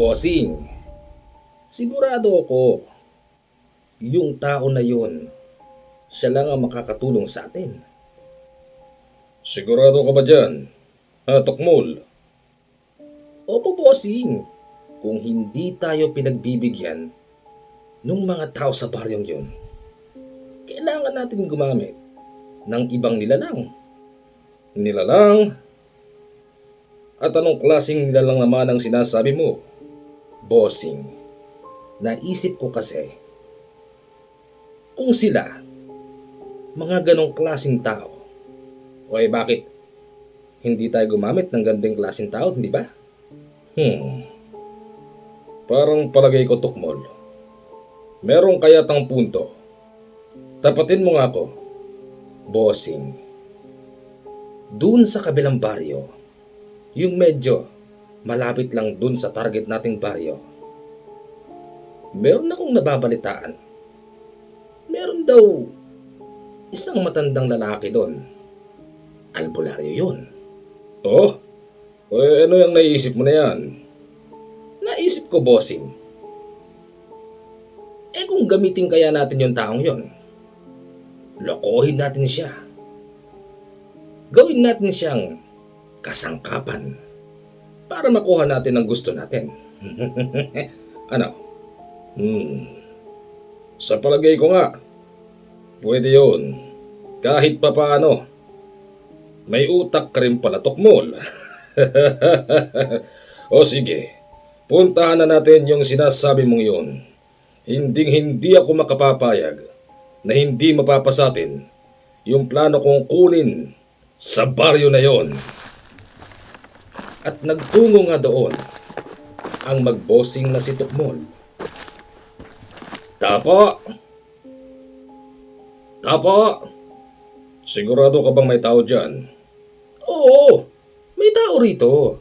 Bossing, sigurado ako, yung tao na yun, siya lang ang makakatulong sa atin. Sigurado ka ba dyan? Tokmol? Opo, bossing. Kung hindi tayo pinagbibigyan ng mga tao sa baryong yun, kailangan natin gumamit ng ibang nilalang. Nilalang? At anong klaseng nilalang naman ang sinasabi mo? Bossing, naisip ko kasi, kung sila, mga ganong klaseng tao, o bakit hindi tayo gumamit ng gandeng klaseng tao, hindi ba? Parang palagay ko, Tukmol. Merong kayatang punto. Tapatin mo nga ako, bossing. Dun sa kabilang baryo, yung medyo malapit lang dun sa target nating baryo, meron akong nababalitaan. Meron daw isang matandang lalaki doon. Albularyo yun. Oh? Ano yung naisip mo na yan? Naisip ko, bossing. Kung gamitin kaya natin yung taong yon, lokohin natin siya. Gawin natin siyang kasangkapan para makuha natin ang gusto natin. Ano? Sa palagay ko nga, pwede yun. Kahit pa paano, may utak ka rin pala, Tukmol. O sige, puntahan na natin yung sinasabi mong yun. Hindi ako makapapayag na hindi mapapasatin yung plano kong kunin sa baryo na yon. At nagtungo nga doon ang magbossing na si Tukmol. Tapo! Tapo! Sigurado ka bang may tao dyan? Oo, may tao rito.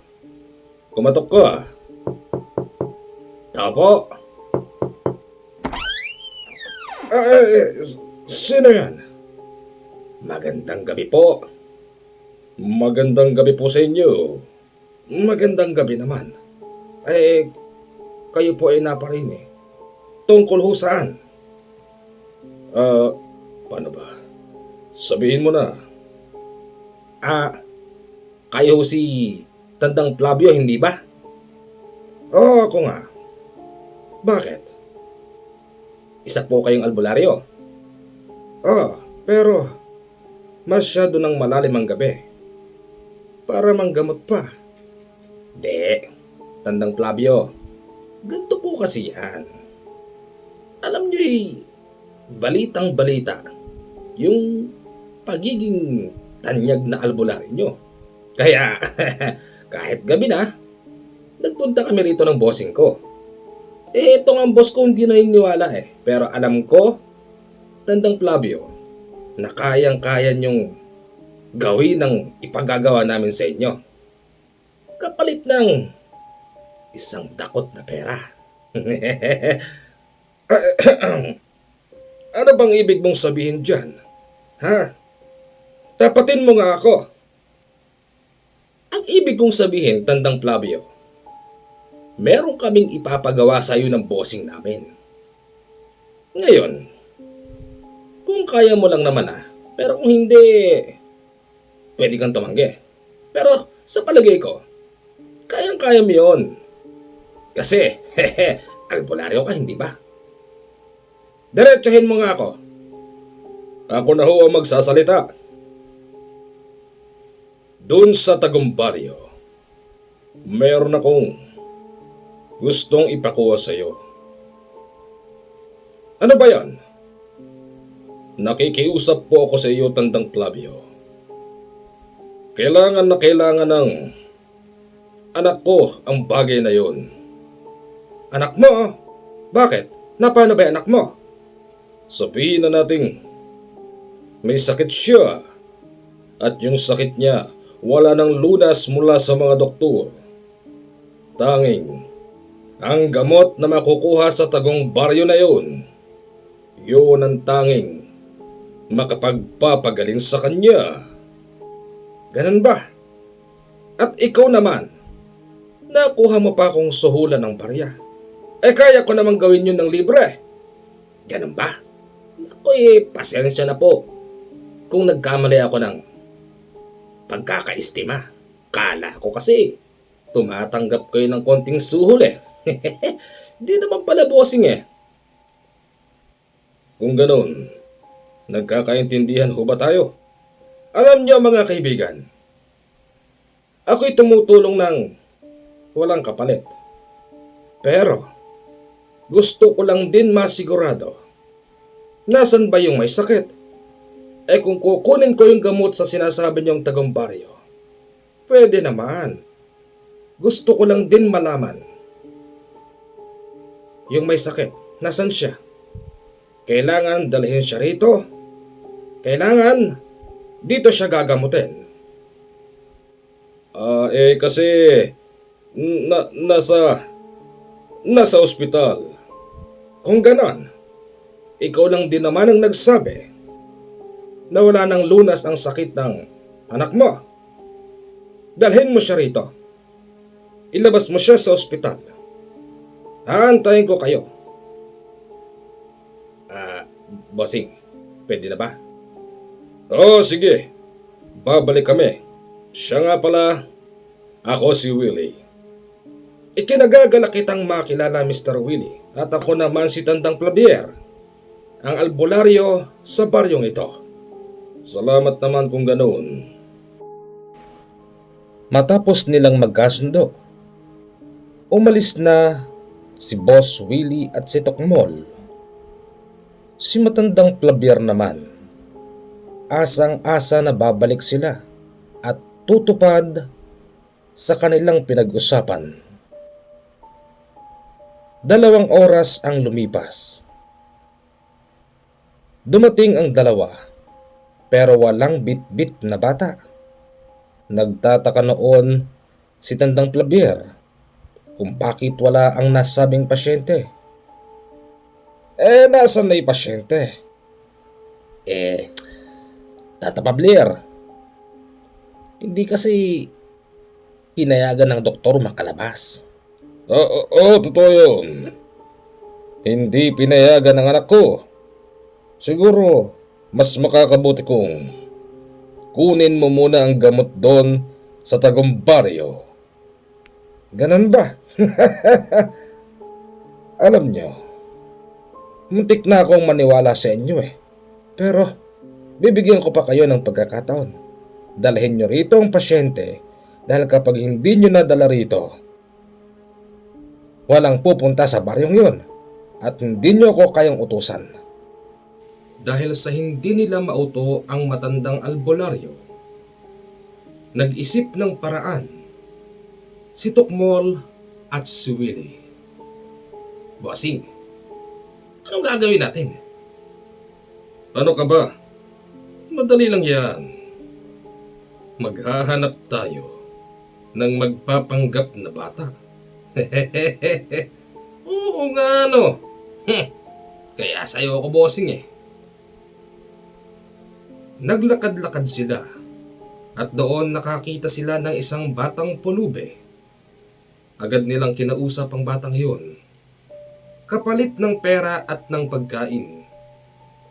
Kumatok ka. Tapo! Sino yan? Magandang gabi po. Magandang gabi po sa inyo. Magandang gabi naman. Kayo po ay naparinig tungkol ho saan? Paano ba? Sabihin mo na. Kayo si Tandang Flavio, hindi ba? Oo, ako nga. Bakit? Isa po kayong albularyo. Pero masyado nang malalim ang gabi para manggamot pa. Di, Tandang Flavio, ganito po kasi yan. Alam nyo balitang balita yung pagiging tanyag na albularyo nyo. Kaya kahit gabi na, nagpunta kami rito ng bossing ko. Ito nga ang boss ko hindi naniniwala Pero alam ko, Tandang Flavio, na kayang-kaya nyong gawin ang ipagagawa namin sa inyo. Kapalit ng isang dakot na pera. Ano bang ibig mong sabihin dyan? Tapatin mo nga ako. Ang ibig kong sabihin, Tandang Flavio, meron kaming ipapagawa sa iyo ng bossing namin. Ngayon, kung kaya mo lang naman pero kung hindi, pwede kang tumanggi. Pero sa palagay ko, kayang-kaya mo yun. Kasi, albularyo ka, hindi ba? Diretsahin mo nga ako. Ako na ho ang magsasalita. Doon sa Tagumbaryo, meron akong gustong ipakuha sa iyo. Ano ba yan? Nakikiusap po ako sa iyo, Tandang Flavio. Kailangan ng anak ko ang bagay na yon. Anak mo? Bakit? Paano ba anak mo? Sabihin na nating may sakit siya at yung sakit niya wala nang lunas mula sa mga doktor. Tanging ang gamot na makukuha sa Tagong Baryo na yun ang tanging makapagpapagaling sa kanya. Ganun ba? At ikaw naman, Nakuha mo pa akong suhulan ng barya. Kaya ko namang gawin yun ng libre. Ganun ba? Naku pasensya na po. Kung nagkamali ako ng pagkakaistima. Kala ko kasi tumatanggap kayo ng konting suhol Di naman pala bossing Kung ganun, nagkakaintindihan ho ba tayo? Alam niyo mga kaibigan, ako'y tumutulong ng walang kapalit. Pero, gusto ko lang din masigurado, nasan ba yung may sakit? Kung kukunin ko yung gamot sa sinasabi niyong tagumpariyo, pwede naman. Gusto ko lang din malaman, yung may sakit, nasan siya? Kailangan dalhin siya rito. Kailangan dito siya gagamutin. Kasi nasa ospital. Kung ganon, ikaw lang din naman ang nagsabi na wala nang lunas ang sakit ng anak mo. Dalhin mo siya rito. Ilabas mo siya sa ospital. Haantayin ko kayo. Bossing, pwede na ba? Oo, sige. Babalik kami. Siya nga pala, ako si Willie. Ikinagagala kitang makilala, Mr. Willie. At ako naman si Tandang Flavier, ang albularyo sa baryong ito. Salamat naman kung ganoon. Matapos nilang magkasundo, umalis na si Boss Willie at si Tokmol. Si Matandang Flavier naman, asang-asa na babalik sila at tutupad sa kanilang pinag-usapan. 2 oras ang lumipas. Dumating ang dalawa, pero walang bit-bit na bata. Nagtataka noon si Tandang Flavier kung bakit wala ang nasabing pasyente. Nasaan na yung pasyente? Tata Flavier, hindi kasi pinayagan ng doktor makalabas. Oo, totoo yun. Hindi pinayagan ng anak ko. Siguro, mas makakabuti kung kunin mo muna ang gamot doon sa Tagumbaryo. Ganun ba? Alam nyo, muntik na akong maniwala sa inyo Pero, bibigyan ko pa kayo ng pagkakataon. Dalhin nyo rito ang pasyente dahil kapag hindi nyo nadala rito, walang pupunta sa baryong yun at hindi nyo ako kayang utusan. Dahil sa hindi nila mauto ang matandang albularyo, nag-isip ng paraan si Tokmol at si Willie. Bossing, anong gagawin natin? Ano ka ba? Madali lang yan. Maghahanap tayo ng magpapanggap na bata. Oo nga no. Kaya sa'yo ako bossing Naglakad-lakad sila at doon nakakita sila ng isang batang pulube. Agad nilang kinausap ang batang yun. Kapalit ng pera at ng pagkain,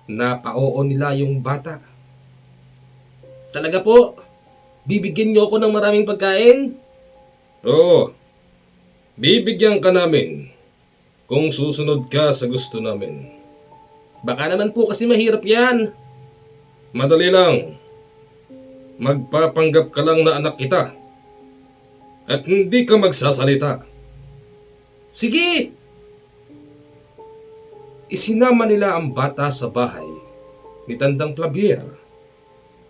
napao nila yung bata. Talaga po? Bibigyan niyo ako ng maraming pagkain? Oo. Bibigyan ka namin kung susunod ka sa gusto namin. Baka naman po kasi mahirap yan. Madali lang. Magpapanggap ka lang na anak kita at hindi ka magsasalita. Sige! Isinama nila ang bata sa bahay ni Tandang Flavier.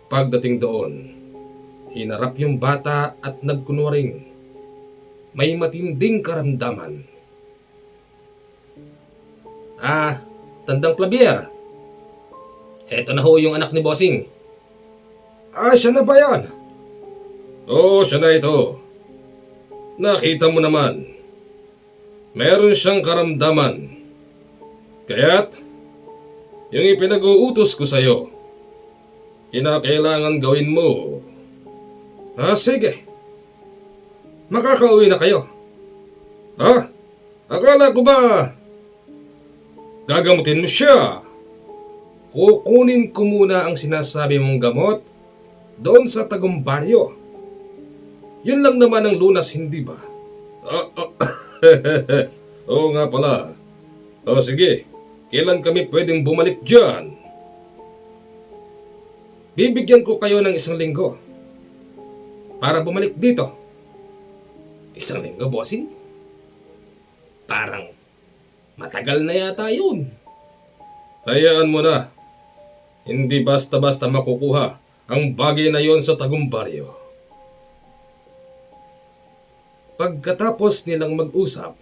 Pagdating doon, hinarap yung bata at nagkunwaring may matinding karamdaman. Tandang Flavier, eto na ho yung anak ni Bossing. Siya na ba yan? Oo, siya na ito. Nakita mo naman, meron siyang karamdaman. Kaya't, yung ipinag-uutos ko sa'yo, kinakailangan gawin mo. Sige. Makakauwi na kayo. Ha? Akala ko ba gagamutin mo siya? Kukunin ko muna ang sinasabi mong gamot doon sa Tagum Baryo. Yun lang naman ang lunas, hindi ba? Ah, ah, Oo nga pala. O sige, kailan kami pwedeng bumalik dyan? Bibigyan ko kayo ng 1 linggo para bumalik dito. 1 linggo, bossing? Parang matagal na yata yun. Hayaan mo na. Hindi basta-basta makukuha ang bagay na yon sa Tagum Baryo. Pagkatapos nilang mag-usap,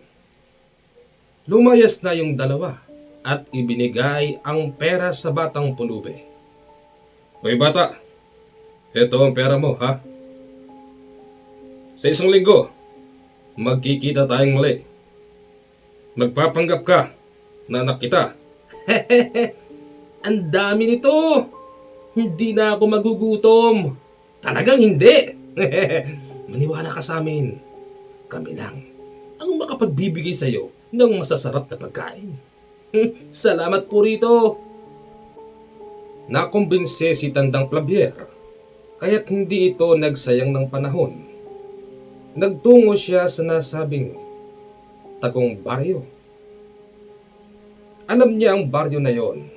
lumayas na yung dalawa at ibinigay ang pera sa batang pulubi. Hoy bata, ito ang pera mo, ha? Sa 1 linggo, magkikita tayong muli. Magpapanggap ka na anak kita. Ang dami nito. Hindi na ako magugutom. Talagang hindi. Maniwala ka sa amin. Kami lang ang makapagbibigay sa iyo ng masasarap na pagkain. Salamat po rito. Nakumbinse si Tandang Flavier, kaya't hindi ito nagsayang ng panahon. Nagtungo siya sa nasabing Tagum Baryo. Alam niya ang baryo na yon.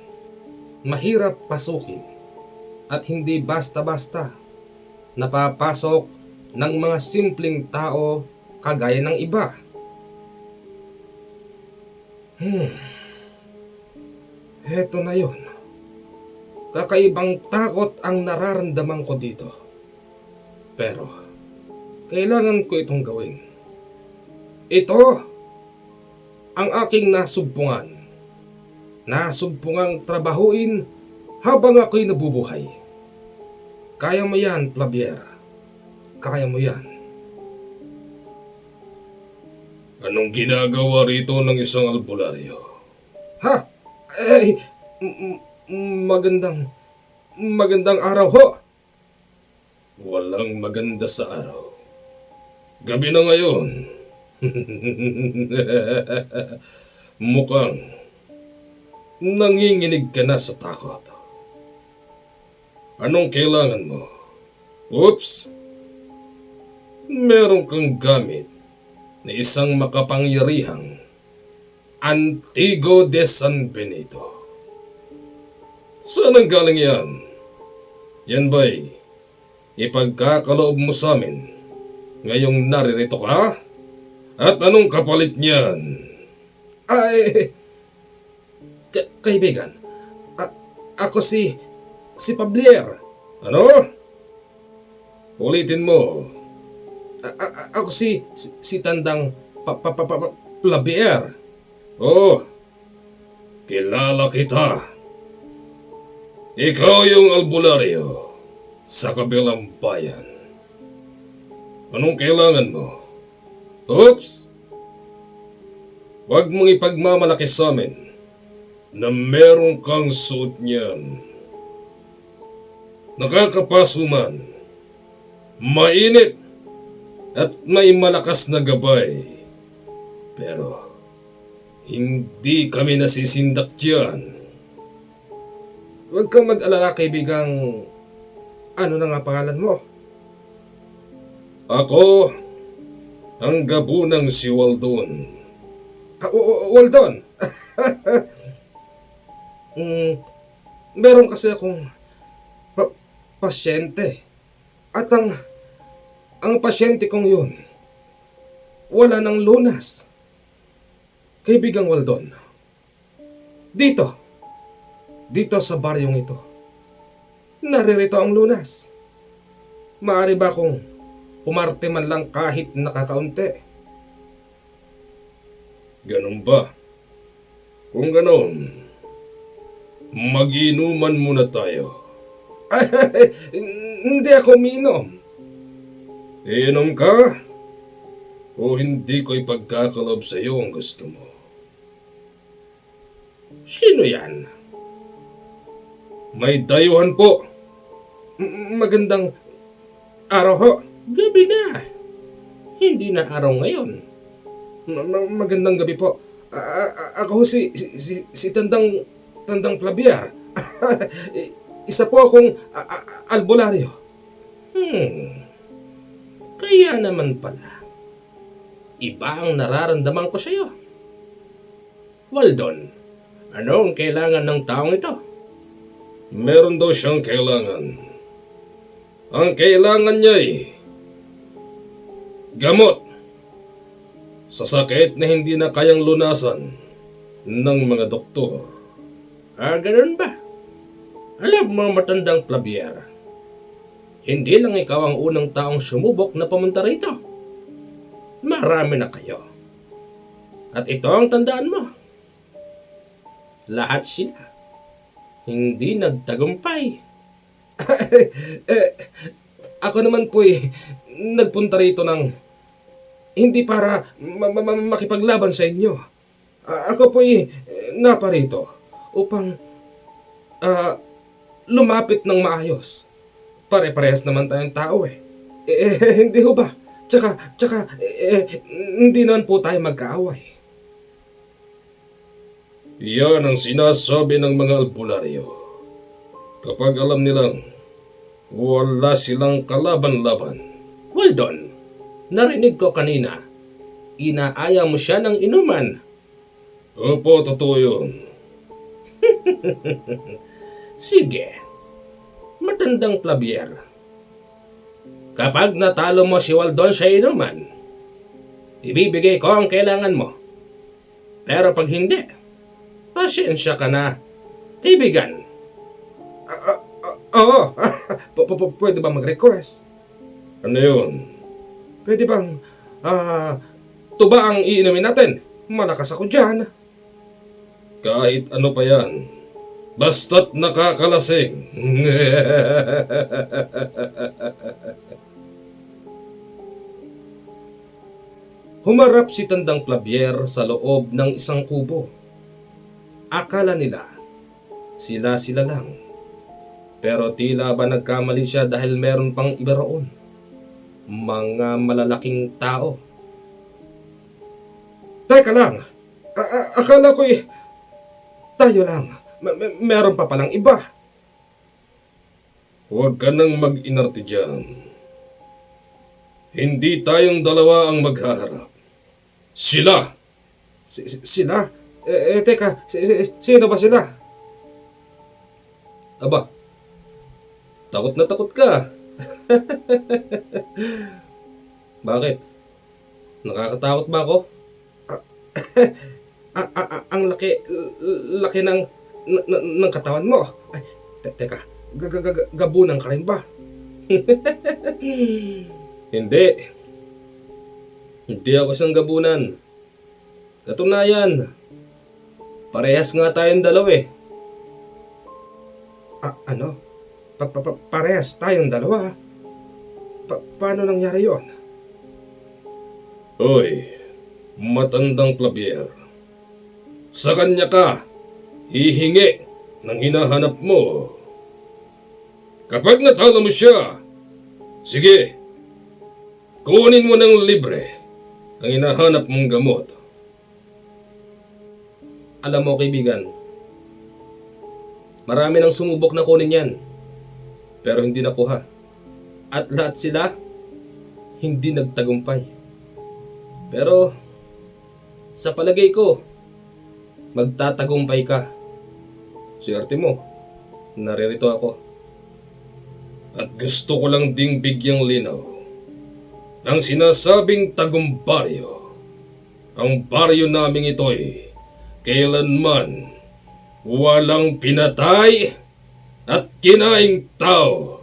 Mahirap pasukin at hindi basta-basta napapasok ng mga simpleng tao kagaya ng iba. Heto na yon. Kakaibang takot ang nararamdaman ko dito. Pero kailangan ko itong gawin. Ito ang aking nasubpungan. Nasubpungang trabahuin habang ako'y nabubuhay. Kaya mo yan, Flavier. Kaya mo yan. Anong ginagawa rito ng isang albularyo? Ha? Eh, magandang araw ho. Walang maganda sa araw. Gabi na ngayon. Mukhang nanginginig ka na sa takot. Anong kailangan mo? Oops! Meron kang gamit na isang makapangyarihang Antigo de San Benito. Saan ang galing yan? Yan ba'y ipagkakaloob mo sa amin ngayong naririto ka? At anong kapalit niyan? Ay, kaibigan, ako si Flavier. Ano? Ulitin mo. Ako si Tandang Flavier. Oh, kilala kita. Ikaw yung albularyo sa kabilang bayan. Anong kailangan mo? Oops! Huwag mong ipagmamalaki sa amin na meron kang suot niyan. Nakakapasuman, mainit at may malakas na gabay. Pero hindi kami nasisindak diyan. Huwag kang mag-alala, kaibigang. Ano na nga pangalan mo? Ako ang gabunang si Waldon. Waldon? Meron kasi akong pasyente. At ang pasyente kong yun, wala ng lunas. Kaibigang Waldon, dito sa baryong ito, naririto ang lunas. Maaari ba kung pumarte man lang kahit nakakaunti? Ganun ba? Kung ganon, mag-inuman muna tayo. Ay, hindi ako umiinom. Iinom ka? O hindi ko ipagkakaloob sa iyo ang gusto mo? Sino yan? May dayuhan po. Magandang araw ho. Gabi na. Hindi na araw ngayon. Magandang gabi po. Ako si Tandang Flavier. Isa po akong albularyo. Kaya naman pala, iba ang nararamdaman ko sa iyo. Waldon, ano ang kailangan ng taong ito? Meron daw siyang kailangan. Ang kailangan niya ay gamot sa sakit na hindi na kayang lunasan ng mga doktor. Ganun ba? Alam mo, matandang Flavier, hindi lang ikaw ang unang taong sumubok na pumunta rito. Marami na kayo. At ito ang tandaan mo. Lahat sila hindi nagtagumpay. Ako naman po'y nagpunta rito ng hindi para makipaglaban sa inyo. Ako po'y naparito upang lumapit ng maayos. Pare-parehas naman tayong tao eh. Hindi ho ba? Tsaka, hindi naman po tayo magkaaway. Yan ang sinasabi ng mga albularyo. Kapag alam nilang wala silang kalaban-laban. Waldon, narinig ko kanina, inaaya mo siya ng inuman. Opo, totoo yun. Sige, matandang Flavier. Kapag natalo mo si Waldon sa inuman, ibibigay ko ang kailangan mo. Pero pag hindi, pasensya ka na, kaibigan. Oo, pwede ba mag-request? Ano yun? Pwede bang, tuba ang iinumin natin? Malakas ako dyan. Kahit ano pa yan. Basta't nakakalasing. Humarap si Tandang Flavier sa loob ng isang kubo. Akala nila, sila lang. Pero tila ba nagkamali siya dahil meron pang iba roon. Mga malalaking tao. Teka lang, akala ko'y tayo lang. Meron pa palang iba. Huwag ka nang mag-inarte dyan. Hindi tayong dalawa ang maghaharap. Sila! Sila? Teka, sino ba sila? Aba, takot na takot ka. Bakit? Nakakatakot ba ako? Ang laki ng katawan mo. Ay, teka, gabunan ka rin ba? Hindi. Hindi ako isang gabunan. Katunayan, parehas nga tayong dalawa eh. Ano? Parehas tayong dalawa? Paano nangyari yon? Hoy, matandang Flavier. Sa kanya ka hihingi ng hinahanap mo. Kapag natalo mo siya, sige, kunin mo ng libre ang hinahanap mong gamot. Alam mo kaibigan, marami nang sumubok na kunin yan, pero hindi nakuha. At lahat sila, hindi nagtagumpay. Pero, sa palagay ko, magtatagumpay ka. Swerte mo, naririto ako. At gusto ko lang ding bigyang linaw. Ang sinasabing tagumpalyo, ang baryo naming ito'y kailanman walang pinatay at kinaing tao.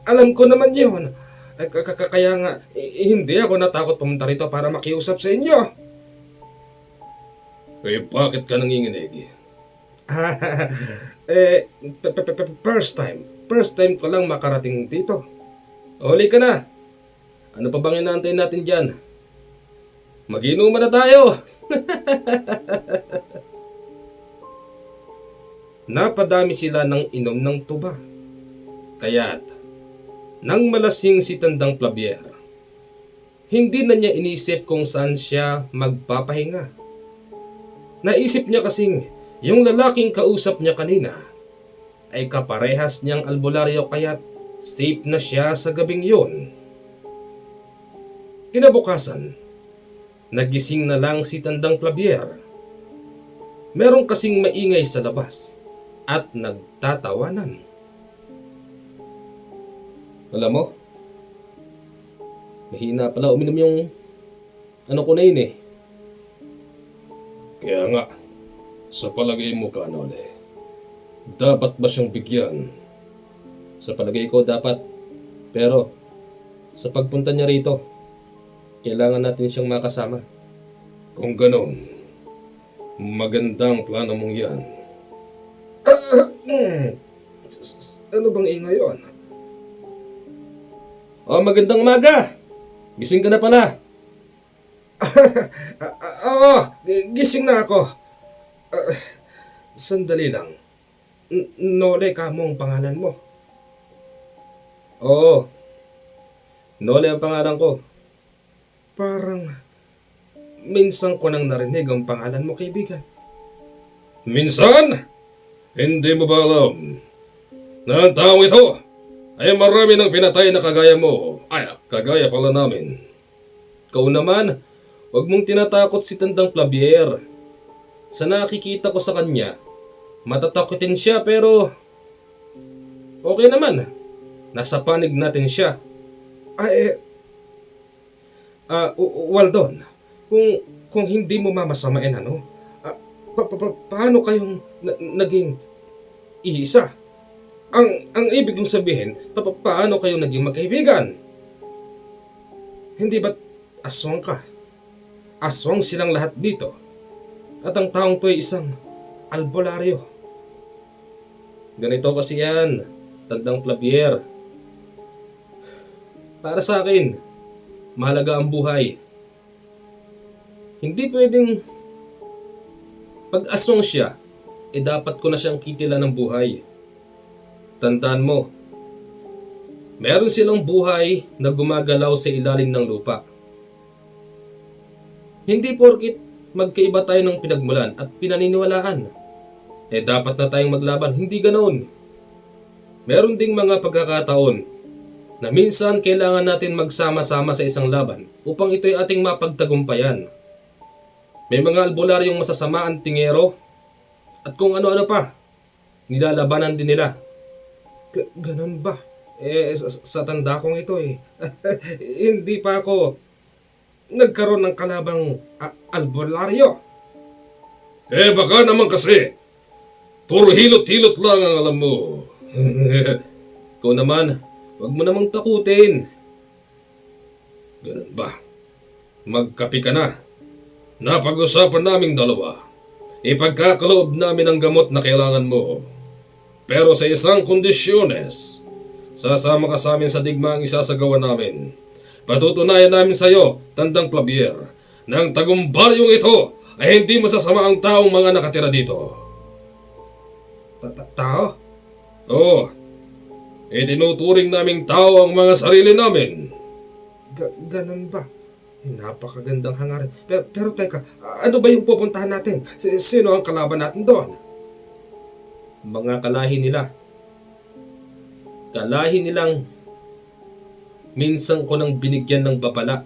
Alam ko naman yun. Kaya nga, hindi ako natakot pumunta rito para makiusap sa inyo. Eh, bakit ka nanginginig? First time ko lang makarating dito. Huli ka na. Ano pa bang inaantay natin dyan? Mag-inuman na tayo. Napadami sila ng inom ng tuba. Kaya't, nang malasing si Tandang Flavier, Hindi na niya inisip kung saan siya magpapahinga. Naisip niya kasing yung lalaking kausap niya kanina ay kaparehas niyang albularyo kaya't safe na siya sa gabing yun. Kinabukasan, nagising na lang si Tandang Flavier. Meron kasing maingay sa labas at nagtatawanan. Alam mo, mahina pala uminom yung ko na yun eh. Kaya nga, sa palagay mo Kanole, dapat ba siyang bigyan? Sa palagay ko dapat, pero sa pagpunta niya rito, kailangan natin siyang makasama. Kung ganon, magandang plano mong yan. Ano bang ingay yun? Magandang umaga! Gising ka na pala. Oo, gising na ako. Sandali lang. Nole ka mo ang pangalan mo. Oo, Nole ang pangalan ko. Parang minsan ko nang narinig ang pangalan mo, kaibigan. Minsan? Hindi mo ba alam na ang taong ito ay marami ng pinatay na kagaya mo? Ay, kagaya pala namin. Ikaw naman, huwag mong tinatakot si Tandang Flavier. Sa nakikita ko sa kanya, matatakotin siya pero okay naman. Nasa panig natin siya. Waldon, kung hindi mo mamasamain paano kayong naging iisa? Ang ibig kong sabihin, paano kayo naging magkaibigan? Hindi ba't aswang ka? Aswang silang lahat dito. At ang taong to ay isang albularyo. Ganito kasi yan, Tandang Flavier. Para sa akin, mahalaga ang buhay. Hindi pwedeng pag aswang siya, dapat ko na siyang kitilan ng buhay. Tandaan mo, meron silang buhay na gumagalaw sa ilalim ng lupa. Hindi porkit magkaiba tayo ng pinagmulan at pinaniniwalaan, dapat na tayong maglaban. Hindi ganoon. Meron ding mga pagkakataon na minsan kailangan natin magsama-sama sa isang laban upang ito'y ating mapagtagumpayan. May mga albularyong masasama ang tingero at kung ano-ano pa, nilalabanan din nila. Ganon ba? Sa tanda kong ito hindi pa ako nagkaroon ng kalabang albularyo. Baka naman kasi, puro hilot-hilot lang ang alam mo. Ikaw naman, huwag mo namang takutin. Ganun ba? Magkapi ka na. Napag-usapan naming dalawa. Ipagkakaloob namin ang gamot na kailangan mo. Pero sa isang kondisyones, sasama ka sa amin sa digmaang isasagawa namin. Patutunayan namin sa iyo, Tandang Flavier, na ang tagumparyong ito ay hindi masasama ang taong mga nakatira dito. Tao? Oo. Itinuturing naming tao ang mga sarili namin. Ganun ba? Napakagandang hangarin. Pero teka, ano ba yung pupuntahan natin? Sino ang kalaban natin doon? Mga kalahi nila. Kalahi nilang minsan ko nang binigyan ng babala.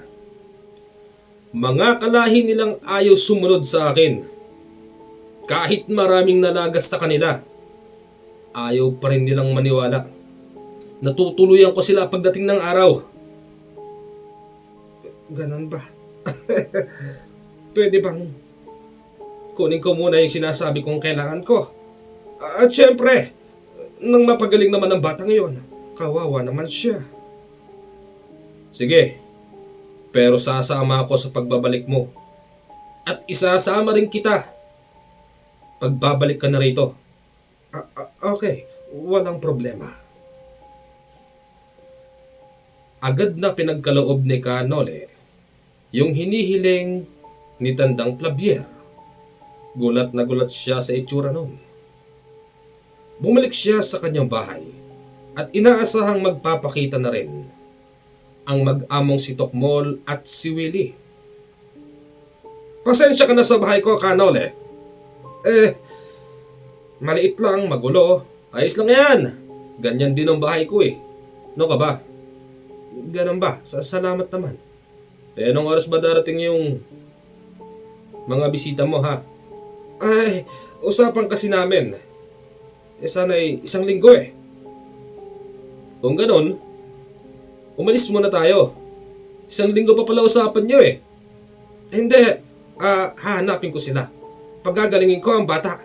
Mga kalahi nilang ayaw sumunod sa akin. Kahit maraming nalagas sa kanila, ayaw pa rin nilang maniwala. Natutuluyan ko sila pagdating ng araw. Ganon ba? Pwede bang kunin ko muna yung sinasabi kong kailangan ko? At syempre, nang mapagaling naman ang bata ngayon, kawawa naman siya. Sige, pero sasama ako sa pagbabalik mo. At isasama rin kita pagbabalik ka na rito. Okay, walang problema. Agad na pinagkaloob ni Kanole yung hinihiling ni Tandang Flavier. Gulat na gulat siya sa itsura noon. Bumalik siya sa kanyang bahay at inaasahang magpapakita na rin. ang mag-among si Tokmol at si Willie. Pasensya ka na sa bahay ko, Kanole. Maliit lang, magulo. Ayos lang yan. Ganyan din ang bahay ko eh. No ka ba? Ganun ba? Salamat naman. Anong oras ba darating yung mga bisita mo ha? Ay, usapan kasi namin. Sana'y 1 linggo eh. Kung ganun, umalis muna tayo. 1 linggo pa pala usapan nyo eh. Hindi, hahanapin ko sila. Pagagalingin ko ang bata.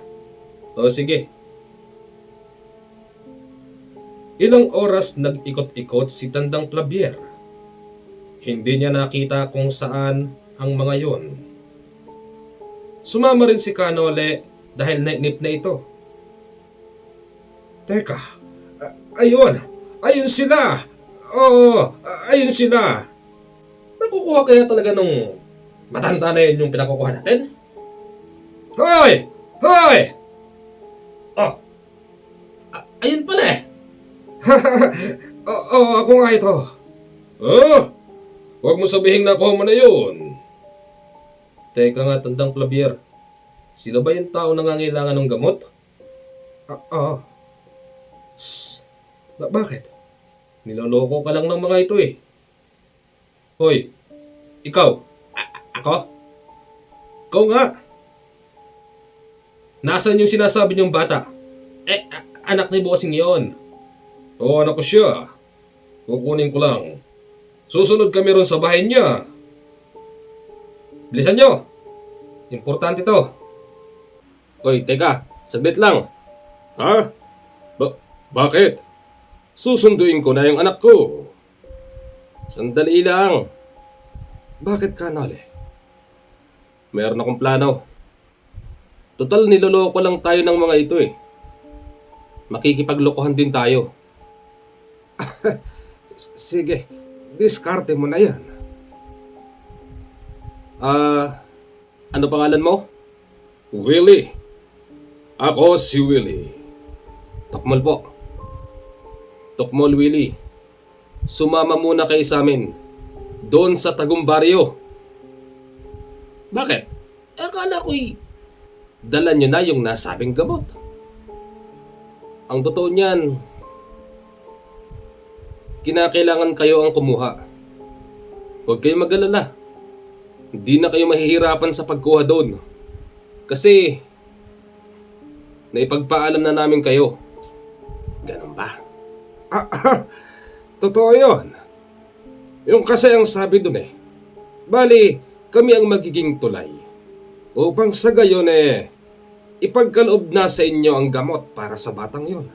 O sige. Ilang oras nag-ikot-ikot si Tandang Plabier. Hindi niya nakita kung saan ang mga yon. Sumama rin si Kanole dahil nainip na ito. Teka, ayun sila. Oo, ayun sila. Nakukuha kaya talaga nung matanda na yun yung pinakukuha natin? Hoy! Hoy! Oh, ayun pala eh. Ako nga ito. Huwag mo sabihin na ako mo na yun. Teka nga, Tandang Plabier. Sino ba yung tao nangangailangan ng gamot? Bakit? Niloloko ka lang ng mga ito eh. Hoy, ikaw. Ako? Ikaw nga. Nasaan yung sinasabi niyong bata? Anak ni bossing yon. Oo, anak ko siya. Kukunin ko lang. Susunod kami ron sa bahay niya. Bilisan nyo. Importante to. Hoy, teka. Saglit lang. Ha? Bakit? Susunduin ko na yung anak ko. Sandali lang. Bakit, Kanole? Meron akong plano. Total, niloloko lang tayo ng mga ito eh. Makikipaglokohan din tayo. Sige, diskarte mo na yan. Ano pangalan mo? Willie. Ako si Willie. Tokmol po. Tokmol Willie. Sumama muna kayo sa amin. Doon sa Tagumbaryo. Bakit? Akala ko'y dala nyo na yung nasabing gamot. Ang totoo niyan, kinakailangan kayo ang kumuha. Huwag kayong mag-alala. Hindi na kayo mahihirapan sa pagkuha doon. Kasi, naipagpaalam na namin kayo. Ganun ba? Totoo yun. Yung kasi ang sabi doon eh. Bali, kami ang magiging tulay. Upang sa gayon ipagkaloob na sa inyo ang gamot para sa batang yon.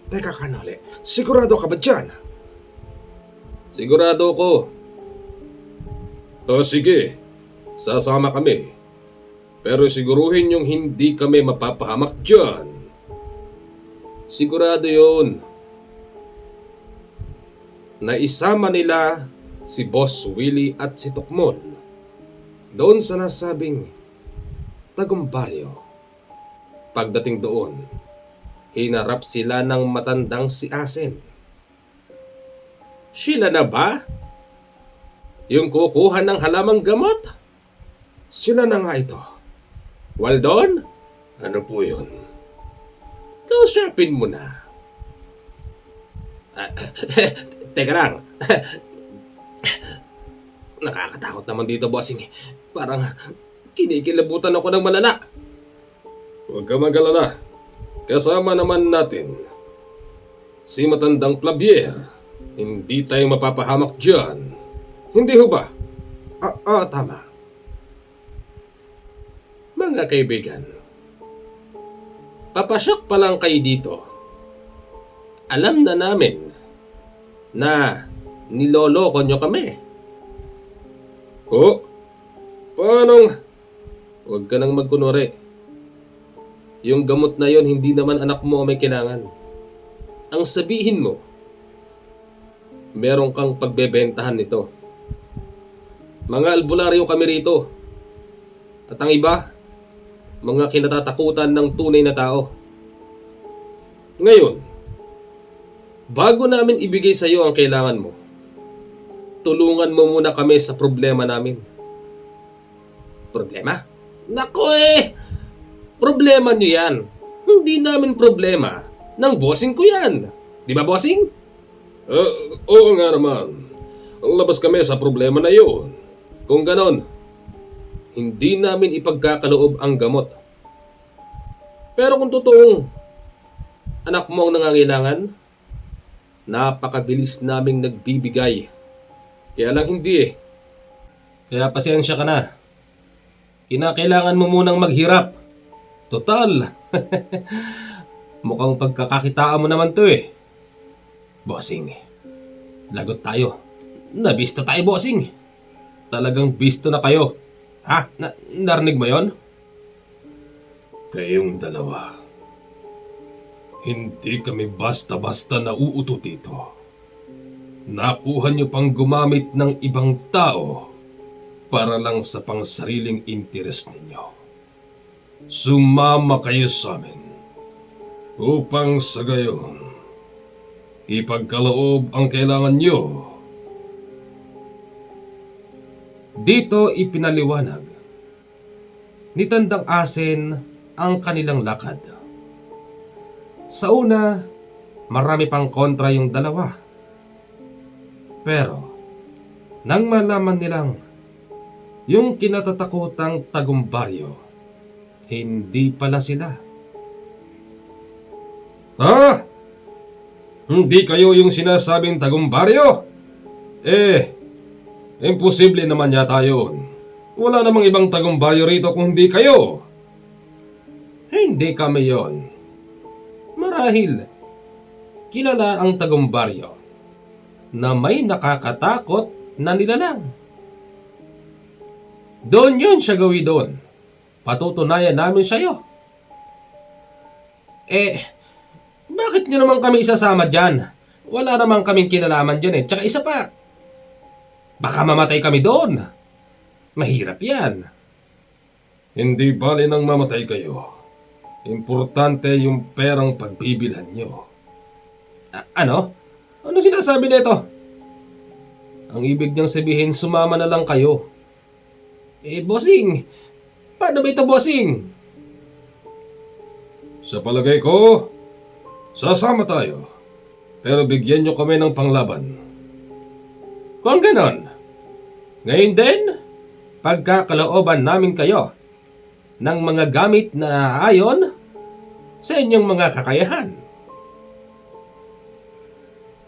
Teka, Kanole, sigurado ka ba dyan? Sigurado ko. Sige, sasama kami. Pero siguruhin yung hindi kami mapapahamak dyan. Sigurado yun. Naisama nila si Boss Willie at si Tokmol doon sa nasabing Tagumbaryo. Pagdating doon, hinarap sila ng matandang si Asen. Sila na ba? Yung kukuha ng halamang gamot? Sila na nga ito. Waldon? Ano po yun? Kausapin mo na. Teka lang. Nakakatakot naman dito, bossing. Parang kinikilabutan ako ng malala. Huwag ka mag-alala. Kasama naman natin si Matandang Plabier. Hindi tayo mapapahamak dyan. Hindi ho ba? Tama. Mga kaibigan, papasyok pa lang kayo dito. Alam na namin na niloloko nyo kami. Paano? Huwag ka nang magkunwari. Yung gamot na yon hindi naman anak mo may kailangan. Ang sabihin mo, meron kang pagbebentahan nito. Mga albularyo kami rito. At ang iba, mga kinatatakutan ng tunay na tao. Ngayon, bago namin ibigay sa iyo ang kailangan mo, tulungan mo muna kami sa problema namin. Problema? Nako problema nyo yan. Hindi namin problema. Ng bossing ko yan. Di ba, bossing? Oo nga naman. Labas kami sa problema na yun. Kung ganon, hindi namin ipagkakaloob ang gamot. Pero kung totoong anak mo ang nangangailangan, napakabilis naming nagbibigay. Kaya lang hindi. Kaya pasensya ka na. Kinakailangan mo munang maghirap. Total. Mukhang pagkakakitaan mo naman to Bossing, lagot tayo. Nabisto tayo, bossing. Talagang bisto na kayo. Ha? Narinig mo yon? Kayong dalawa. Hindi kami basta-basta nauuto dito. Nakuha niyo pang gumamit ng ibang tao para lang sa pangsariling interes ninyo. Sumama kayo sa amin upang sa gayon ipagkaloob ang kailangan niyo. Dito ipinaliwanag ni Tandang Asin ang kanilang lakad. Sa una, marami pang kontra yung dalawa. Pero, nang malaman nilang yung kinatatakutang tagumpbaryo, hindi pala sila. Hindi kayo yung sinasabing tagumpbaryo? Imposible naman yata yun. Wala namang ibang tagumpbaryo rito kung hindi kayo. Hindi kami yon. Marahil, kilala ang tagumpbaryo na may nakakatakot na nilalang. Doon yun siya gawin doon. Patutunayan namin sa'yo. Bakit nyo naman kami isasama dyan? Wala naman kaming kinalaman dyan Tsaka isa pa, baka mamatay kami doon. Mahirap yan. Hindi bali nang mamatay kayo. Importante yung perang pagbibilhan nyo. Ano? Ano sinasabi nito? Ang ibig niyang sabihin, sumama na lang kayo. Bossing, paano ba ito, bossing? Sa palagay ko, sasama tayo. Pero bigyan nyo kami ng panglaban. Kung ganon, ngayon din, pagkakalooban namin kayo ng mga gamit na ayon sa inyong mga kakayahan.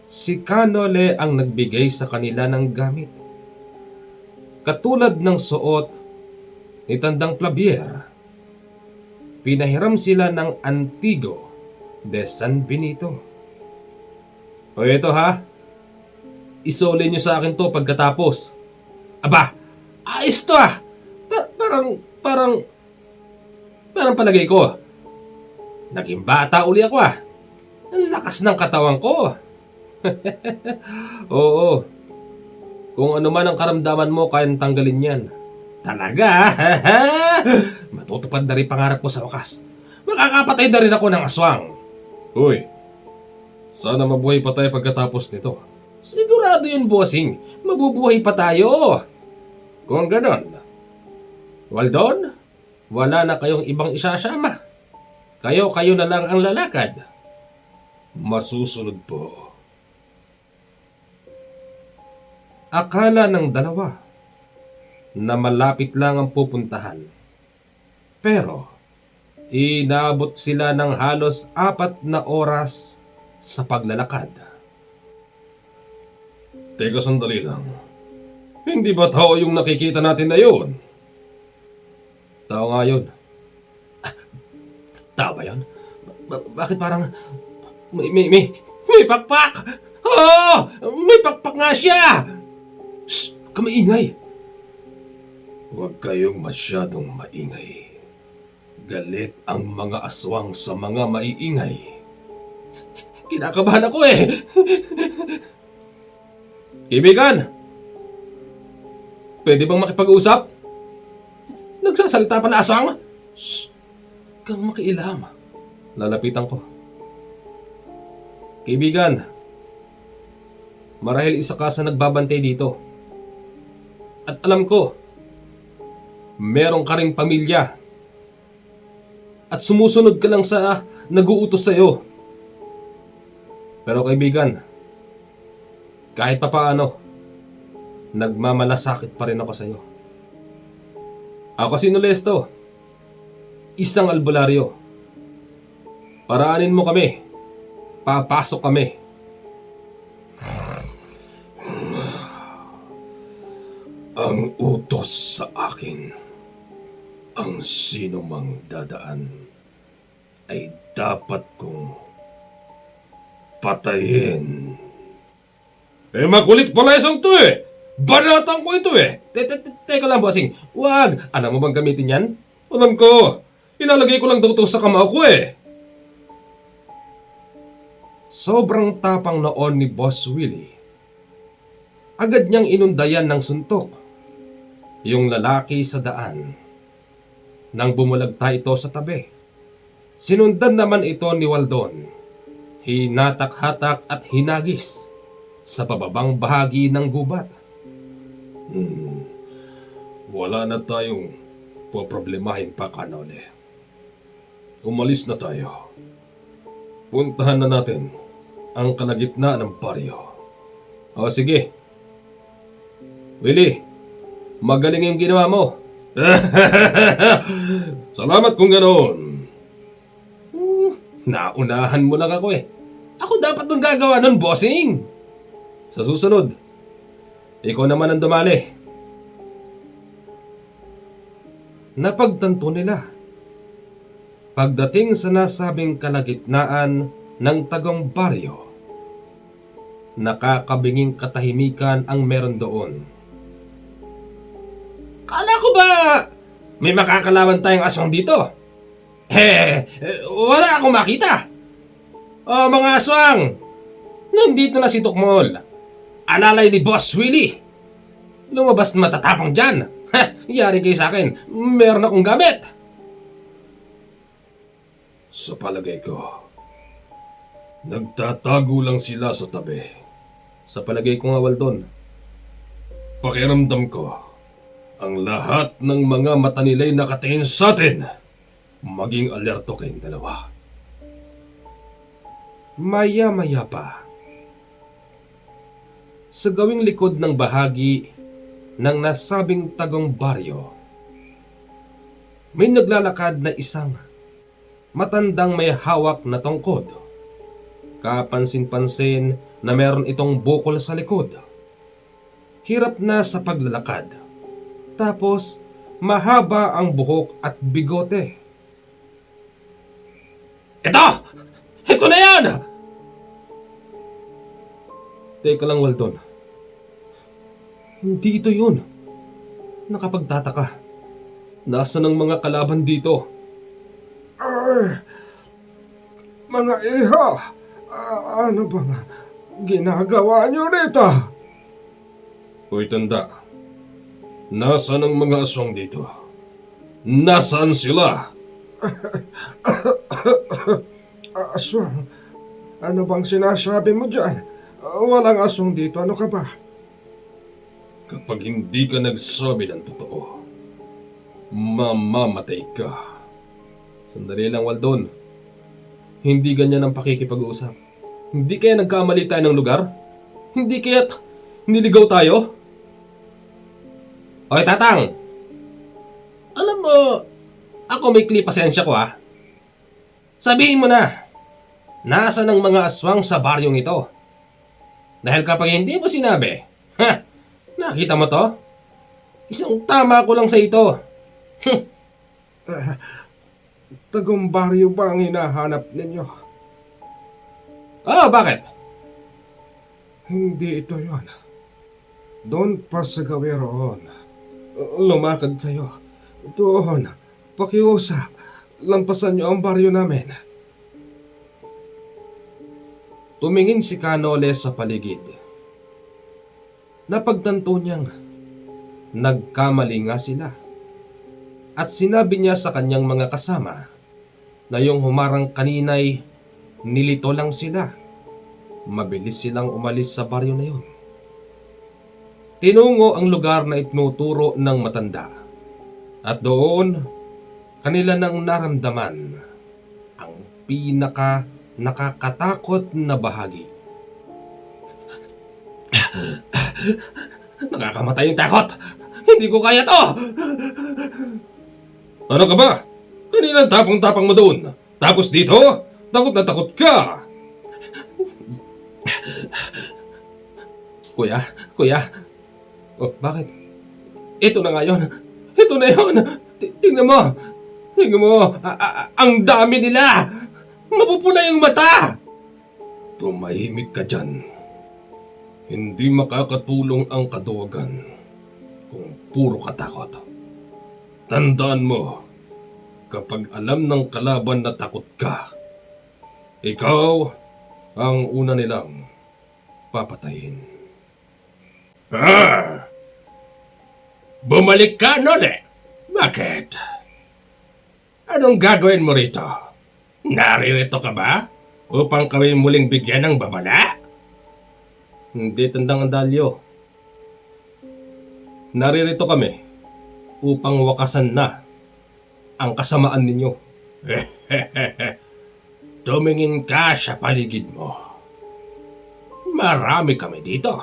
Si Canole ang nagbigay sa kanila ng gamit. Katulad ng suot ni Tandang Clavier, pinahiram sila ng Antigo de San Benito. O ito isole nyo sa akin to pagkatapos. Aba, ayos to Parang palagay ko, naging bata uli ako Ang lakas ng katawan ko. Oo. Kung ano man ang karamdaman mo, kayang tanggalin yan. Talaga? Matutupad na rin pangarap ko sa wakas. Makakapatay na rin ako ng aswang. Uy, sana mabuhay pa tayo pagkatapos nito. Sigurado yun, bossing. Mabubuhay pa tayo. Kung ganon, Waldon, wala na kayong ibang isasama. Kayo na lang ang lalakad. Masusunod po. Akala ng dalawa na malapit lang ang pupuntahan. Pero, inabot sila ng halos 4 na oras sa paglalakad. Teka, sandali lang. Hindi ba tao yung nakikita natin na yun? Tao nga yun. Tao ba yun? Bakit parang may pakpak? May pakpak nga siya! Shh! Kamaingay! Huwag kayong masyadong maingay. Galit ang mga aswang sa mga maiingay. Kinakabahan ako Kaibigan! Pwede bang makipag-usap? Nagsasalita pala aswang? Shh! Kang makialam. Lalapitan ko. Kaibigan, Marahil isa ka sa nagbabantay dito. At alam ko, meron ka ring pamilya. At sumusunod ka lang sa nag-uutos sa'yo. Pero kaibigan, kahit papaano, nagmamalasakit pa rin ako sa'yo. Ako si Nolesto, isang albularyo. Paraanin mo kami. Papasok kami. Ang utos sa akin, ang sino mang dadaan ay dapat kong patayin. Makulit pala isang to eh! Banatang ko ito eh! Teka lang, bossing. Wag! Alam mo bang gamitin yan? Alam ko! Ilalagay ko lang daw ito sa kamao ko eh! Sobrang tapang noon ni Boss Willie. Agad niyang inundayan ng suntok yung lalaki sa daan. Nang bumulagta ito sa tabi, sinundan naman ito ni Waldon. Hinatak-hatak at hinagis sa pababang bahagi ng gubat. Wala na tayong poproblemahin pa, Kanole. Umalis na tayo. Puntahan na natin ang kalagitnaan ng baryo. O sige. Willie, magaling yung ginawa mo. Salamat kung ganoon. Naunahan mo lang ako eh. Ako dapat nung gagawa nun, bossing. Sa susunod, ikaw naman ang dumali. Napagtanto nila. Pagdating sa nasabing kalagitnaan ng tagong baryo, nakakabinging katahimikan ang meron doon. Kala ko ba may makakalaban tayong aswang dito? Wala akong makita. Oh, mga aswang, nandito na si Tukmol. Alalay ni Boss Willie. Lumabas na matatapang dyan. Yari kayo sa akin, meron akong gamit. Sa palagay ko, nagtatago lang sila sa tabi. Sa palagay ko nga, Waldon, pakiramdam ko, ang lahat ng mga mata nila'y nakatingin sa atin. Maging alerto kayong dalawa. Maya-maya pa, sa gawing likod ng bahagi ng nasabing tagong baryo, may naglalakad na isang matandang may hawak na tungkod. Kapansin-pansin na meron itong bukol sa likod. Hirap na sa paglalakad. Tapos, mahaba ang buhok at bigote. Ito! Ito na yan! Teka lang, Waldon. Hindi ito yun. Nakapagtataka. Nasaan ang mga kalaban dito? Mga iha, ano bang ginagawa niyo rito? Hoy, tanda. Nasaan ang mga aswang dito? Nasaan sila? Aswang, ano bang sinasabi mo dyan? Walang aswang dito, ano ka ba? Kapag hindi ka nagsabi ng totoo, mamamatay ka. Sandali lang, Waldon. Hindi ganyan ang pakikipag-uusap. Hindi kaya nagkamali tayo ng lugar? Hindi kaya't niligaw tayo? Oy, Tatang! Alam mo, ako may pasensya ko ah. Sabihin mo na, nasaan ang mga aswang sa baryong ito? Dahil kapag hindi mo sinabi, nakita mo to? Isang tama ko lang sa ito. Tagong baryo ba ang hinahanap ninyo? Bakit? Hindi ito yon. Doon pa sa gawi roon. Lumakad kayo. Doon, pakiusap. Lampasan niyo ang baryo namin. Tumingin si Kanole sa paligid. Napagtanto niyang nagkamali nga sila. At sinabi niya sa kanyang mga kasama na yung humarang kanina'y nilito lang sila. Mabilis silang umalis sa baryo na yun. tinungo ang lugar na itinuturo ng matanda. At doon, kanila nang naramdaman ang pinaka nakakatakot na bahagi. Nakakamatay yung takot! Hindi ko kaya to! Ano ka ba? Kanina tapang-tapang mo doon. Tapos dito, takot na takot ka! Kuya. Oh, bakit? Ito na nga yun. Ito na yun. Tingnan mo. Ang dami nila. Mapupula yung mata. Tumahimik ka dyan. Hindi makakatulong ang kaduwagan kung puro katakot. Tandaan mo, kapag alam ng kalaban na takot ka, ikaw ang una nilang papatayin. Bumalik ka, Nole. Bakit? Anong gagawin mo rito? Naririto ka ba? Upang kami muling bigyan ng babala? Hindi, Tandang Andalyo. Naririto kami upang wakasan na ang kasamaan ninyo. Tumingin ka sa paligid mo. Marami kami dito.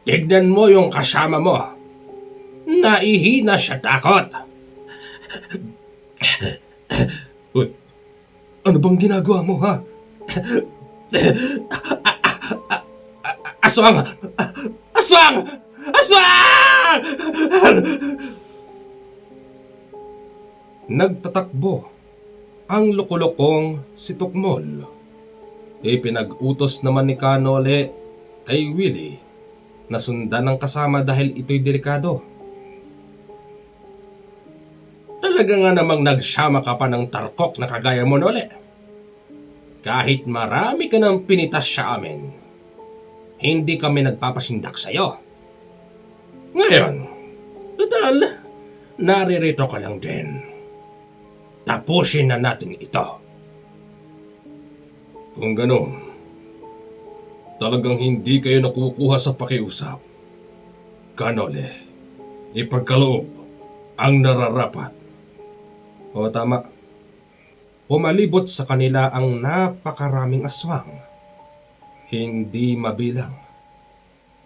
Tignan mo yung kasama mo. Naihina siya takot. Uy, ano bang ginagawa mo, ha? Aswang! Aswang! Aswang! Nagtatakbo ang lukulokong si Tukmol. Ipinag-utos naman ni Kanole kay Willie na sundan ang kasama dahil ito'y delikado. Talaga nga namang nagsama ka pa ng tarkok na kagaya mo, Nole. Kahit marami ka ng pinitas sa amin, hindi kami nagpapasindak sa'yo. Ngayon, total, naririto ka lang din. Tapusin na natin ito. Kung gano'n, talagang hindi kayo nakukuha sa pakiusap. Kanole, ipagkaloob ang nararapat. O tama, pumalibot sa kanila ang napakaraming aswang. Hindi mabilang.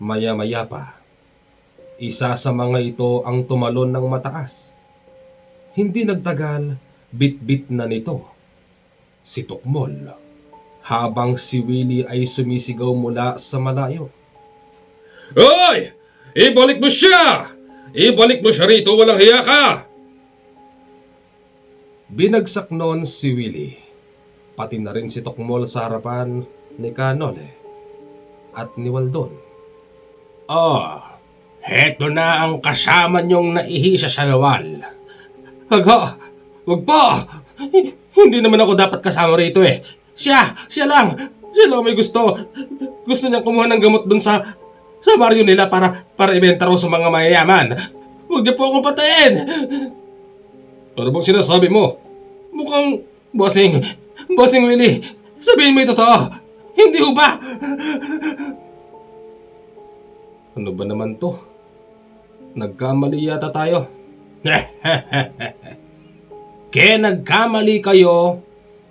Maya-maya pa, isa sa mga ito ang tumalon ng mataas. Hindi nagtagal, bit-bit na nito si Tukmol, habang si Willie ay sumisigaw mula sa malayo. Hoy! Ibalik mo siya! Ibalik mo siya rito, walang hiya ka! Binagsak noon si Willie, pati na rin si Tukmol sa harapan ni Kanole at ni Waldon. Oh, heto na ang kasama niyong naihisa sa lawal. Wag po! Hindi naman ako dapat kasama rito eh. Siya lang may gusto. Gusto niyang kumuha ng gamot dun sa baryo nila para ibenta raw sa mga mayayaman. Huwag niyo po akong patayin! Ano bang sinasabi mo? Mukhang Bossing Willie, sabihin mo yung totoo. Hindi ho ba? Ano ba naman to? Nagkamali yata tayo. Kaya nagkamali kayo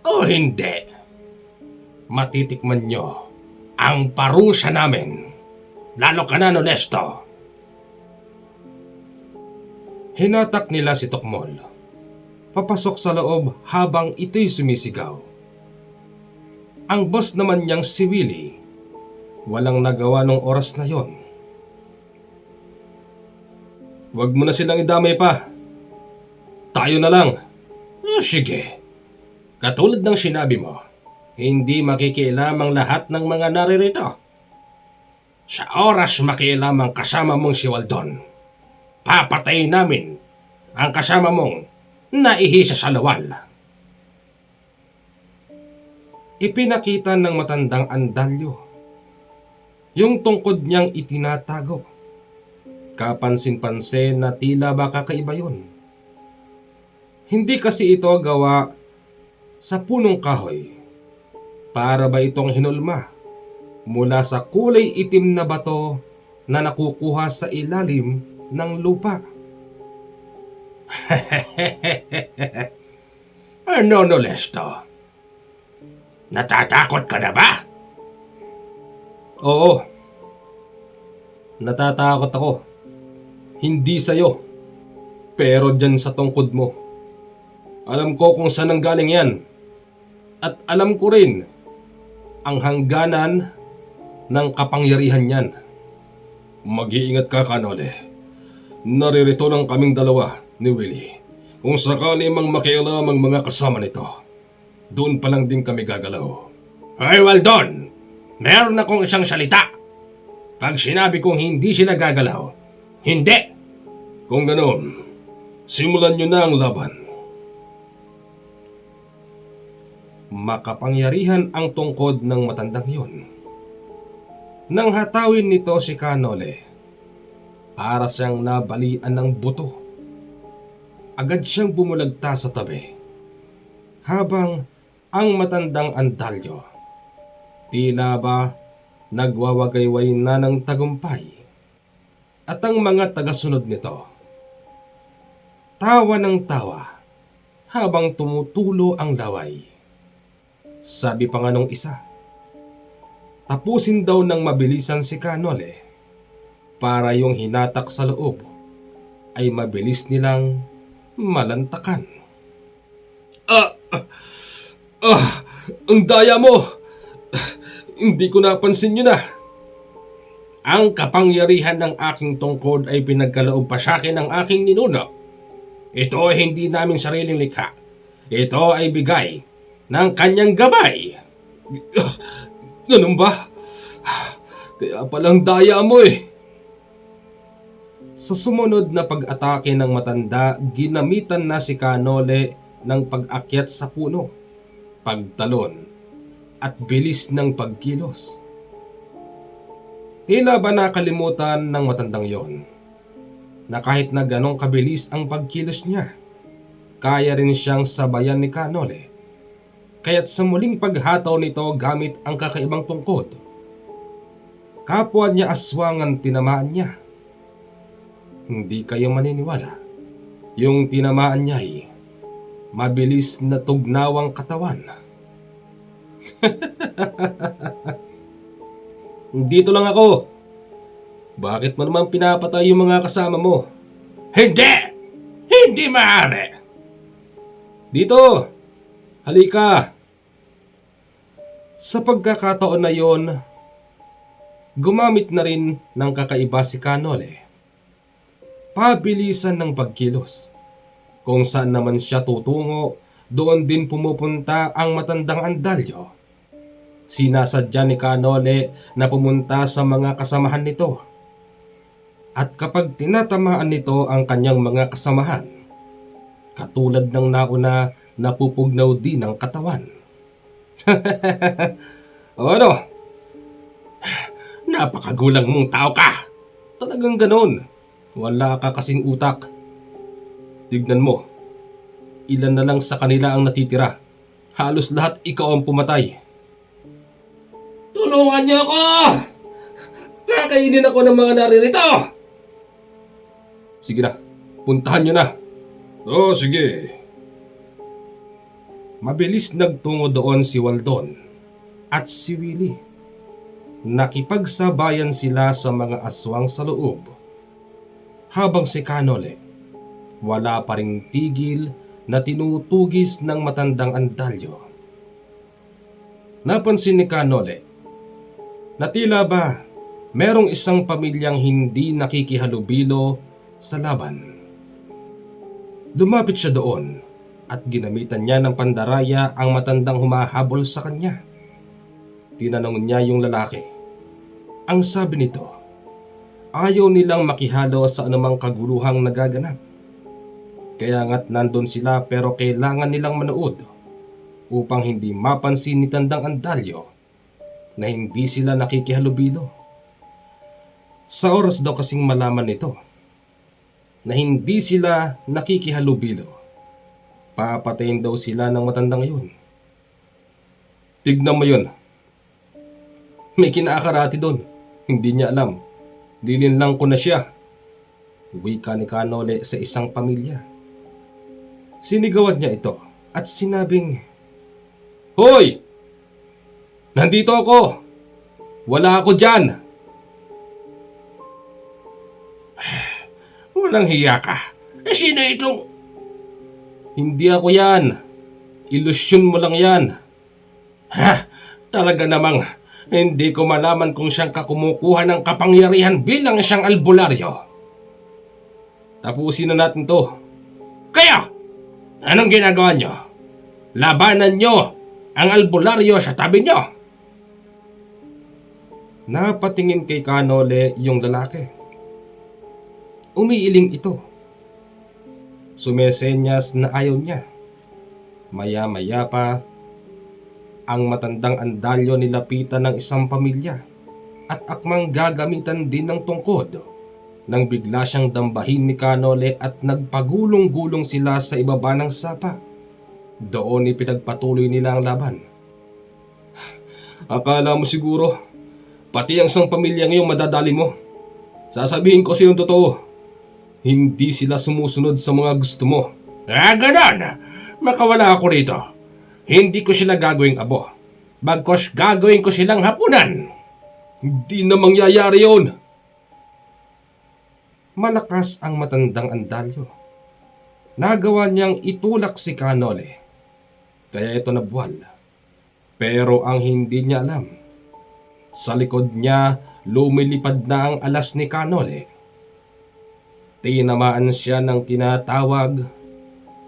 o hindi? Matitikman nyo ang parusa namin. Lalo ka na, Nolesto. Hinatak nila si Tukmol. Papasok sa loob habang ito'y sumisigaw. Ang boss naman niyang si Willie, walang nagawa nung oras na yon. Huwag mo na silang idamay pa. Tayo na lang. Sige. Katulad ng sinabi mo, hindi makikialam ang lahat ng mga naririto. Sa oras makialam ang kasama mong si Waldon, papatayin namin ang kasama mong naihisa sa lawal. Ipinakita ng matandang Andalyo yung tungkod niyang itinatago. Kapansin-pansin na tila ba kakaiba yun. Hindi kasi ito gawa sa punong kahoy. Para ba itong hinulma mula sa kulay itim na bato na nakukuha sa ilalim ng lupa. Ano, Nolesto? Natatakot ka na ba? Oo. Natatakot ako. Hindi sa'yo. Pero dyan sa tungkod mo. Alam ko kung saan ang galing yan. At alam ko rin ang hangganan ng kapangyarihan yan. Mag-iingat ka, Kanole. Naririto lang kaming dalawa ni Willie. Kung sakali mang makialam ang mga kasama nito, doon pa lang din kami gagalaw. Ay, Waldon! Meron akong isang salita. Pag sinabi kong hindi sila gagalaw, hindi! Kung ganoon, simulan nyo na ang laban. Makapangyarihan ang tungkod ng matandang yun. Nang hatawin nito si Kanole, para siyang nabalian ng buto. Agad siyang bumulagta sa tabi. Habang ang matandang Andalyo, tila ba nagwawagayway na ng tagumpay. At ang mga tagasunod nito, tawa ng tawa habang tumutulo ang laway. Sabi pa nga nung isa, tapusin daw ng mabilisan si Kanole para yung hinatak sa loob ay mabilis nilang malantakan. Ang daya mo! Hindi ko napansin yun ah. Ang kapangyarihan ng aking tungkod ay pinagkaloob pa sa akin ng aking ninuno. Ito ay hindi namin sariling likha. Ito ay bigay ng kanyang gabay. Ganun ba? Kaya palang daya mo eh. Sa sumunod na pag-atake ng matanda, ginamitan na si Kanole ng pag-akyat sa puno, pagtalon, at bilis ng pagkilos. Tila ba nakalimutan ng matandang yon na kahit na ganong kabilis ang pagkilos niya, kaya rin siyang sabayan ni Kanole. Kaya't sa muling paghataw nito gamit ang kakaibang tungkod, kapwa niya aswangan tinamaan niya. Hindi kayo maniniwala, yung tinamaan niya ay mabilis na tugnawang katawan. Dito lang ako. Bakit mo naman pinapatay yung mga kasama mo? Hindi! Hindi maaari! Dito! Halika! Sa pagkakataon na yon, gumamit na rin ng kakaiba si Kanole. Pabilisan ng pagkilos. Kung saan naman siya tutungo, doon din pumupunta ang matandang Andalyo. Sinasadya ni Kanole na pumunta sa mga kasamahan nito. At kapag tinatamaan nito ang kanyang mga kasamahan, katulad ng nauna, napupugnaw din ang katawan. O ano? Napakagulang mong tao ka! Talagang ganon. Wala ka kasing utak. Tignan mo. Ilan na lang sa kanila ang natitira. Halos lahat ikaw ang pumatay. Tulungan niyo ako! Kakainin ako ng mga naririto! Sige na, puntahan nyo na. Oo, sige. Mabilis nagtungo doon si Waldon at si Willie. Nakipagsabayan sila sa mga aswang sa loob. Habang si Kanole, wala pa ring tigil na tinutugis ng matandang Andalyo. Napansin ni Kanole na tila ba merong isang pamilyang hindi nakikihalubilo sa laban. Lumapit siya doon at ginamitan niya ng pandaraya ang matandang humahabol sa kanya. Tinanong niya yung lalaki. Ang sabi nito, ayaw nilang makihalo sa anumang kaguluhang nagaganap. Kaya nga't nandun sila pero kailangan nilang manood upang hindi mapansin ni Tandang Andalyo na hindi sila nakikihalubilo. Sa oras daw kasing malaman nito na hindi sila nakikihalubilo, papatayin daw sila ng matandang yun. Tignan mo yun. May kinaakarati doon. Hindi niya alam. Lilinlang ko na siya. Wika ni Kanole sa isang pamilya. Sinigawan niya ito at sinabing, "Hoy! Nandito ako! Wala ako dyan!" Walang hiya ka. Sino itong... "Hindi ako yan. Ilusyon mo lang yan." Ha? Talaga namang hindi ko malaman kung siyang kakumukuha ng kapangyarihan bilang siyang albularyo. Tapusin na natin to. Kaya, anong ginagawa nyo? Labanan nyo ang albularyo sa tabi nyo. Napatingin kay Kanole yung lalaki. Umiiling ito. Sumesenyas na ayaw niya. Maya-maya pa, ang matandang andalyo nilapitan ng isang pamilya at akmang gagamitan din ng tungkod nang bigla siyang dambahin ni Kanole at nagpagulong-gulong sila sa ibaba ng sapa. Doon ipinagpatuloy nila ang laban. "Akala mo siguro, pati ang isang pamilya ngayong madadali mo. Sasabihin ko sa yung totoo, hindi sila sumusunod sa mga gusto mo." Ganon! Makawala ako rito. Hindi ko sila gagawing abo. Bagkos gagawin ko silang hapunan. "Hindi na mangyayari yun." Malakas ang matandang andalyo. Nagawa niyang itulak si Kanole. Kaya ito nabuwal. Pero ang hindi niya alam, sa likod niya lumilipad na ang alas ni Kanole. Tinamaan siya ng tinatawag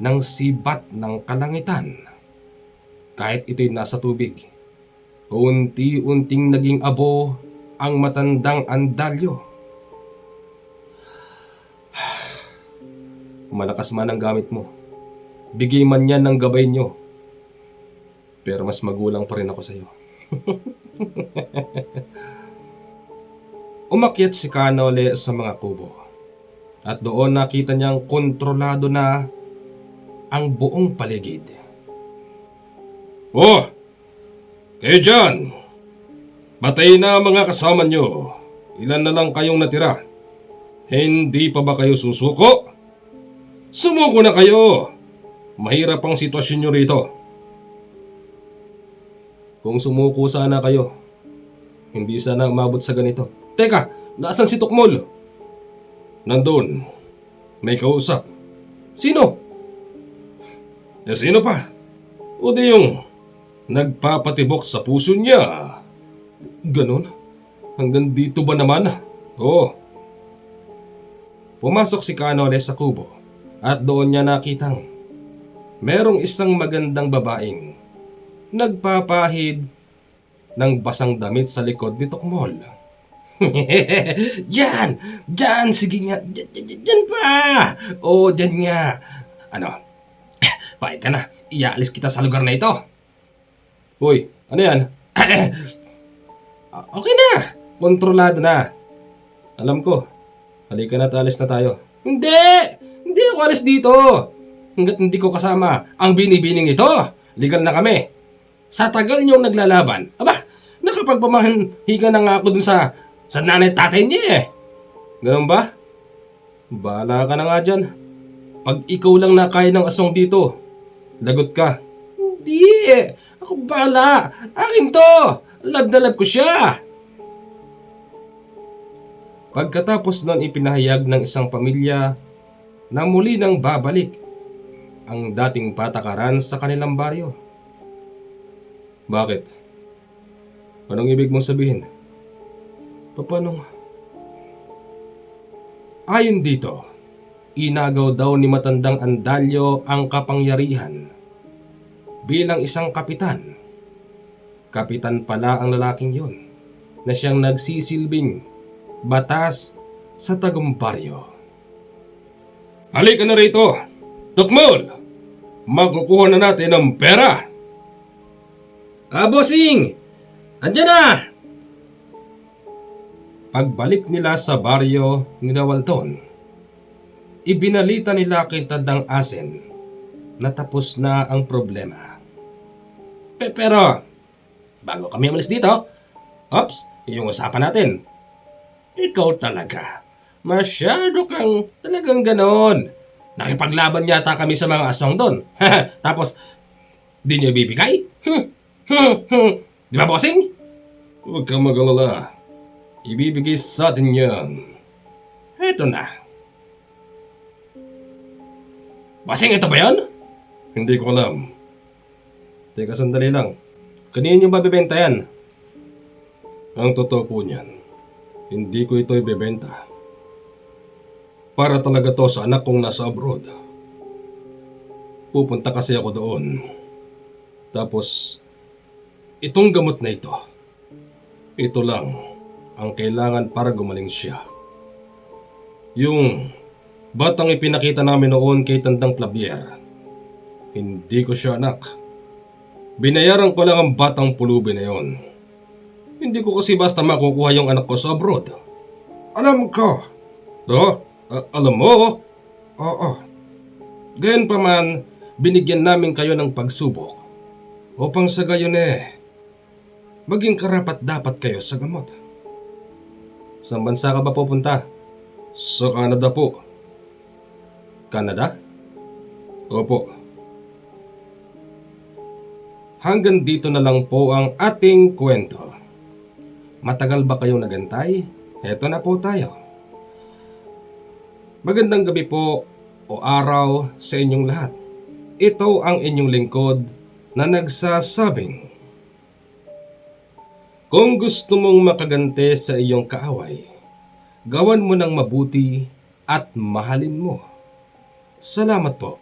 ng sibat ng kalangitan. Kahit ito'y nasa tubig, unti-unting naging abo ang matandang andalyo. Malakas man ang gamit mo. Bigay man yan ng gabay nyo. Pero mas magulang pa rin ako sa'yo. Umakyat si Kanole sa mga kubo. At doon nakita niyang kontrolado na ang buong paligid. Oh! Kayo dyan! Patay na ang mga kasama nyo. Ilan na lang kayong natira. Hindi pa ba kayo susuko? Sumuko na kayo! Mahirap ang sitwasyon nyo rito. Kung sumuko sana kayo, hindi sana umabot sa ganito. Teka, nasaan si Tukmol? Nandun. May kausap. Sino? Sino pa? O di yung nagpapatibok sa puso niya. Ganon? Hanggang dito ba naman? Oo. Pumasok si Kanole sa kubo at doon niya nakitang merong isang magandang babaeng nagpapahid ng basang damit sa likod ni Tukmol. Diyan! Diyan! Sige nga! Diyan pa! O, diyan nga! Ano? Pakit ka na. Iaalis kita sa lugar na ito. Hoy, ano yan? Okay na. Kontrolado na. Alam ko. Halika na at alis na tayo. Hindi! Hindi ako alis dito. Hanggat hindi ko kasama ang binibining ito. Legal na kami. Sa tagal niyong naglalaban, aba, nakapagpamahiga na nga ako dun sa nanay at tatay niya eh. Ganun ba? Bahala ka na nga dyan. Pag ikaw lang nakaya ng aswang dito, lagot ka. Hindi! Ako bahala! Akin to! Love na love ko siya! Pagkatapos nun ipinahayag ng isang pamilya na muli nang babalik ang dating patakaran sa kanilang baryo. Bakit? Anong ibig mong sabihin? Paano? Ayon dito, inagaw daw ni matandang andalyo ang kapangyarihan bilang isang kapitan. Kapitan pala ang lalaking yun na siyang nagsisilbing batas sa tagumpay. Halika na rito! Tukmol! Magkukuha na natin ng pera! Bossing! Andiyan na! Pagbalik nila sa baryo ni Walton, ibinalita nila kay Tandang Asen na tapos na ang problema. Pero, bago kami umalis dito, yung usapan natin. Ikaw talaga. Masyado kang talagang ganon. Nakipaglaban yata kami sa mga aswang doon. Tapos, di niyo ibibigay? Di ba, bossing? Huwag kang mag-alala. Ibibigay sa atin yan. Eto na. Bossing, ito ba yun? Hindi ko alam. Teka, sandali lang. Kanino nyo ba bibenta yan? Ang totoo po niyan, hindi ko ito ibebenta. Para talaga to sa anak kong nasa abroad. Pupunta kasi ako doon. Tapos, itong gamot na ito lang ang kailangan para gumaling siya. Yung batang ipinakita namin noon kay Tandang Clavier, hindi ko siya anak. Binayaran ko lang ang batang pulubi na yon. Hindi ko kasi basta makukuha yung anak ko sa abroad. Alam ko. Alam mo? Oo. Gayon pa man, binigyan namin kayo ng pagsubok. Upang sa gayon maging karapat dapat kayo sa gamot. Saan bansa ka ba pupunta? Sa Canada po. Canada? Opo. Hanggang dito na lang po ang ating kwento. Matagal ba kayong nagantay? Heto na po tayo. Magandang gabi po o araw sa inyong lahat. Ito ang inyong lingkod na nagsasabing, kung gusto mong makagante sa iyong kaaway, gawan mo ng mabuti at mahalin mo. Salamat po.